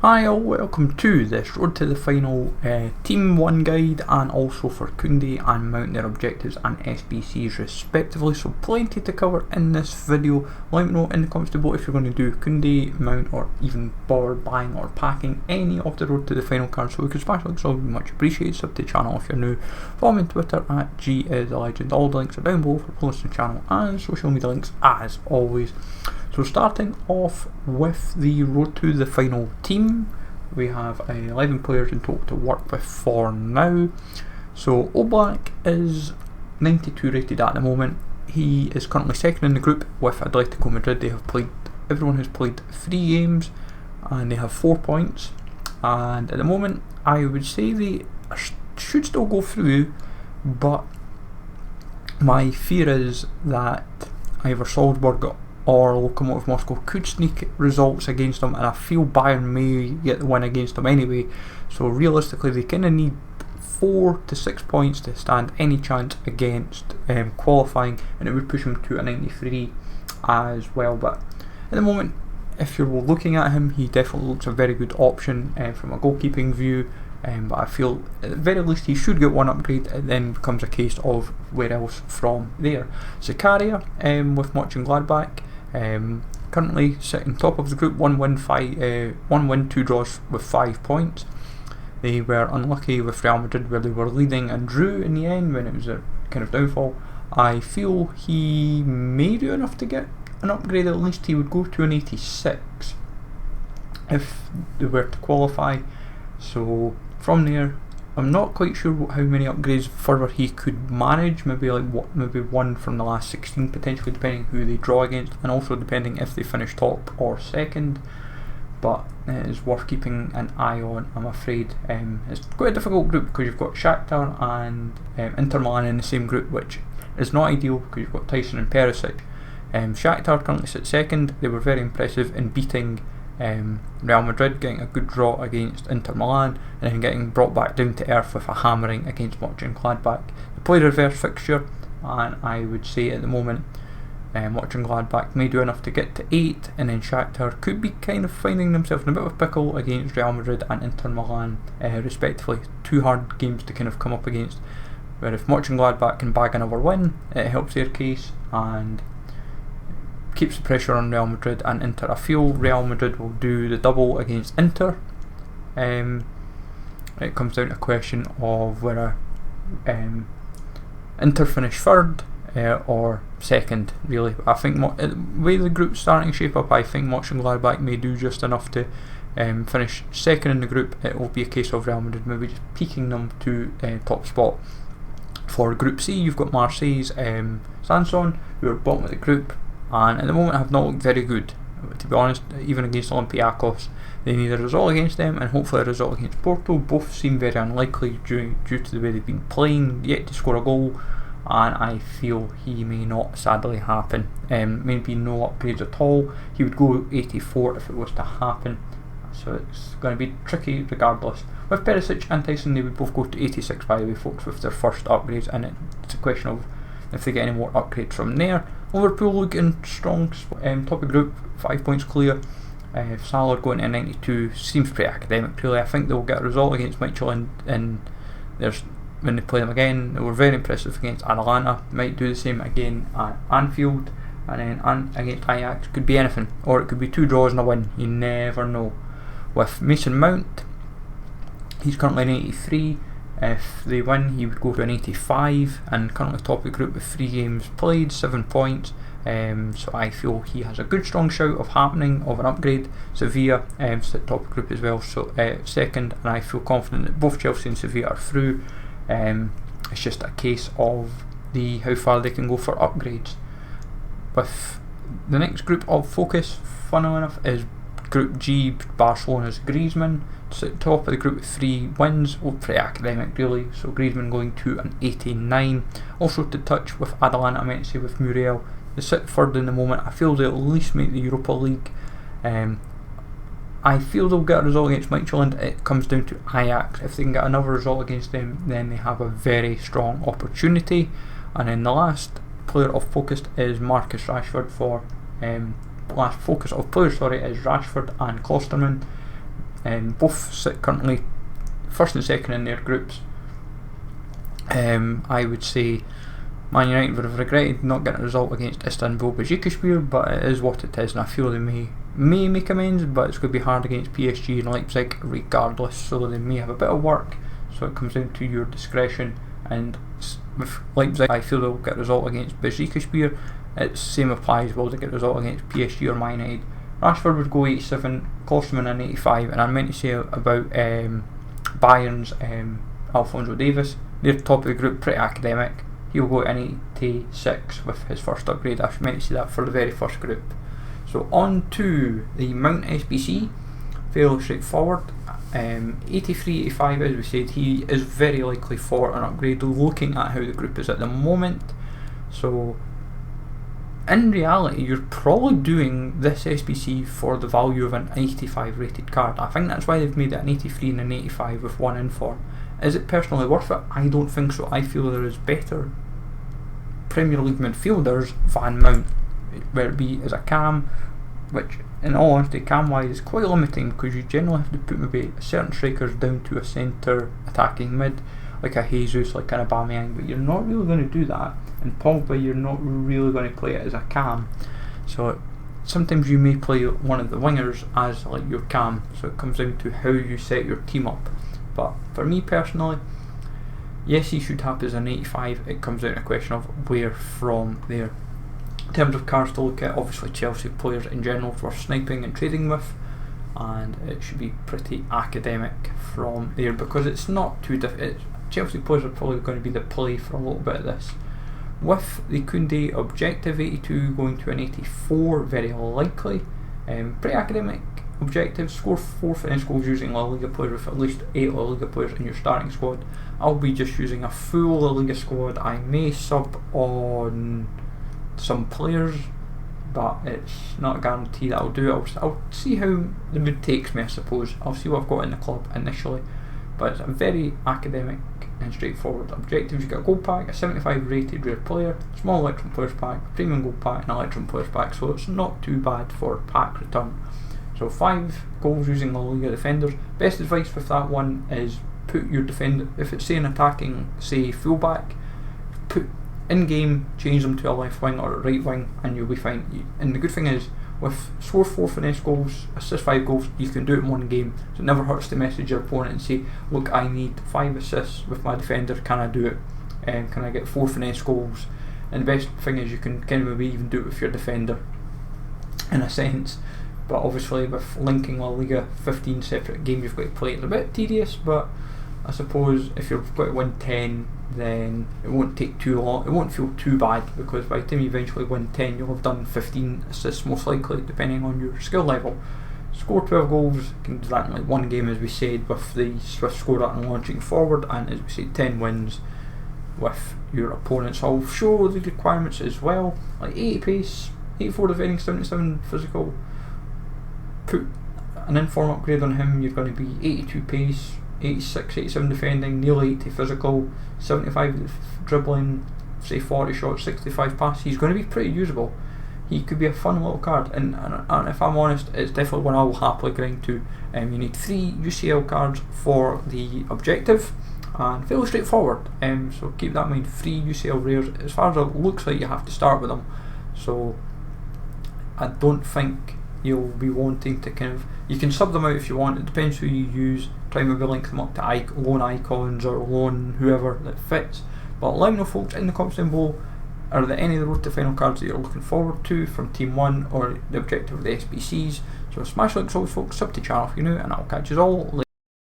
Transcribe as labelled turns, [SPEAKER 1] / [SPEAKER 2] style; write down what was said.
[SPEAKER 1] Hi all, welcome to this Road to the Final Team 1 guide, and also for Kounde and Mount their objectives and SBCs respectively. So plenty to cover in this video. Let me know in the comments below if you're going to do Kounde, Mount, or even bother buying or packing any of the Road to the Final cards, so we could smash links. So much appreciated. Sub to the channel if you're new. Follow me on Twitter at GIsTheLegend. All the links are down below for posting the channel and social media links as always. So starting off with the Road to the Final team, we have 11 players in total to work with for now. So Oblak is 92 rated at the moment. He is currently second in the group with Atletico Madrid. They have played, everyone has played 3 games and they have 4 points. And at the moment I would say they should still go through, but my fear is that either Salzburg or Lokomotiv Moscow could sneak results against them, and I feel Bayern may get the win against them anyway. So realistically they kind of need 4 to 6 points to stand any chance against qualifying, and it would push him to a 93 as well. But at the moment, if you're looking at him, he definitely looks a very good option from a goalkeeping view. But I feel at the very least he should get one upgrade. It then becomes a case of where else from there. Zakaria with Mönchengladbach, currently sitting top of the group, 1 win, 2 draws with 5 points. They were unlucky with Real Madrid where they were leading and drew in the end when it was a kind of downfall. I feel he may do enough to get an upgrade. At least he would go to an 86 if they were to qualify. So from there, I'm not quite sure how many upgrades further he could manage. Maybe one from the last 16 potentially, depending who they draw against, and also depending if they finish top or second. But it is worth keeping an eye on, I'm afraid. It's quite a difficult group because you've got Shakhtar and Inter Milan in the same group, which is not ideal because you've got Tyson and Perisic. Shakhtar currently sit second. They were very impressive in beating Real Madrid, getting a good draw against Inter Milan, and then getting brought back down to earth with a hammering against Mönchengladbach. They played a reverse fixture, and I would say at the moment Mönchengladbach may do enough to get to 8, and then Shakhtar could be kind of finding themselves in a bit of a pickle against Real Madrid and Inter Milan respectively. 2 hard games to kind of come up against, where if Mönchengladbach can bag another win, it helps their case and keeps the pressure on Real Madrid and Inter. I feel Real Madrid will do the double against Inter. It comes down to a question of whether Inter finish third or second, really. I think the way the group's starting to shape up, I think Mönchengladbach may do just enough to finish second in the group. It will be a case of Real Madrid maybe just peaking them to top spot. For Group C, you've got Marseille's Sanson, who are bottom of the group, and at the moment have not looked very good, to be honest. Even against Olympiacos, they need a result against them and hopefully a result against Porto. Both seem very unlikely due to the way they've been playing, yet to score a goal, and I feel he may not sadly happen. Maybe no upgrades at all. He would go 84 if it was to happen, so it's going to be tricky regardless. With Perisic and Tyson, they would both go to 86 by the way, folks, with their first upgrades, and it's a question of if they get any more upgrades from there. Liverpool looking strong, top of group, 5 points clear. Salah going to 92 seems pretty academic, really. I think they will get a result against Mitchell, and there's when they play them again. They were very impressive against Atalanta. Might do the same again at Anfield, and then against Ajax. Could be anything, or it could be 2 draws and a win. You never know. With Mason Mount, he's currently an 83. If they win, he would go to an 85, and currently top of the group with 3 games played, 7 points. So I feel he has a good strong shout of happening of an upgrade. Sevilla sit top of the group as well, so second, and I feel confident that both Chelsea and Sevilla are through. It's just a case of how far they can go for upgrades. With the next group of focus, funnily enough, is Group G. Barcelona's Griezmann sit top of the group with 3 wins. Pretty academic, really. So Griezmann going to an 89. Also to touch with Atalanta, I might say, with Muriel. They sit third in the moment. I feel they'll at least make the Europa League. I feel they'll get a result against Midtjylland. It comes down to Ajax. If they can get another result against them, then they have a very strong opportunity. And then the last player of focus is Marcus Rashford for last focus of players, is Rashford and Klosterman. both sit currently first and second in their groups. I would say Man United would have regretted not getting a result against Istanbul Besiktas, but it is what it is, and I feel they may make amends, but it's going to be hard against PSG and Leipzig regardless, so they may have a bit of work, so it comes down to your discretion. And with Leipzig, I feel they'll get a result against Besiktas. It's same applies, will they get a result against PSG or Man United. Rashford would go 87, Klosterman an 85, and I meant to say about Bayern's Alphonso Davies. They're top of the group, pretty academic. He'll go an 86 with his first upgrade. I meant to say that for the very first group. So on to the Mount SBC, fairly straightforward. 83, 85, as we said, he is very likely for an upgrade looking at how the group is at the moment. So in reality, you're probably doing this SBC for the value of an 85 rated card. I think that's why they've made it an 83 and an 85 with one inform. Is it personally worth it? I don't think so. I feel there is better Premier League midfielders than Mount, whether it be as a cam, which in all honesty, cam wise is quite limiting because you generally have to put maybe certain strikers down to a centre attacking mid, like a Jesus, like an Aubameyang, but you're not really going to do that. And Pogba, you're not really going to play it as a cam. So sometimes you may play one of the wingers as like your cam, so it comes down to how you set your team up. But for me personally, yes, he should have as an 85. It comes down to a question of where from there. In terms of cards to look at, obviously Chelsea players in general for sniping and trading with, and it should be pretty academic from there because it's not too difficult. Chelsea players are probably going to be the play for a little bit of this. With the Kounde objective 82 going to an 84, very likely. Pretty academic objective, score 4 finesse goals using La Liga players with at least 8 La Liga players in your starting squad. I'll be just using a full La Liga squad. I may sub on some players, but it's not a guarantee that I'll do it. I'll see how the mood takes me, I suppose. I'll see what I've got in the club initially, but it's a very academic and straightforward objectives. You get a gold pack, a 75 rated rare player, small Electrum players pack, premium gold pack, and Electrum players pack, so it's not too bad for pack return. So 5 goals using La Liga defenders. Best advice with that one is put your defender, if it's say an attacking, say fullback, put in game, change them to a left wing or a right wing, and you'll be fine. And the good thing is, with score 4 finesse goals, assist 5 goals, you can do it in one game, so it never hurts to message your opponent and say, look, I need 5 assists with my defender, can I do it? Can I get 4 finesse goals? And the best thing is you can kind of maybe even do it with your defender in a sense, but obviously with linking La Liga 15 separate games you've got to play, it's a bit tedious, but I suppose if you've got to win 10, then it won't take too long, it won't feel too bad, because by the time you eventually win 10 you'll have done 15 assists most likely, depending on your skill level. Score 12 goals, you can do that in like one game as we said with the Swift score and launching forward, and as we said 10 wins with your opponents. I'll show the requirements as well, like 80 pace, 84 defending, 77 physical. Put an inform upgrade on him, you're going to be 82 pace, 86, 87 defending, nearly 80 physical, 75 dribbling, say 40 shots, 65 passes. He's going to be pretty usable. He could be a fun little card, and if I'm honest, it's definitely one I will happily grind to. You need 3 UCL cards for the objective, and fairly straightforward, so keep that in mind. 3 UCL rares. As far as it looks like, you have to start with them, so I don't think you'll be wanting to kind of, you can sub them out if you want, it depends who you use. Try maybe link them up to loan icons or loan whoever that fits. But let me know folks in the comments down below, are there any of the road to final cards that you're looking forward to from Team 1 or the objective of the SBCs? So smash like always folks, sub to the channel if you're new, and I'll catch you all later.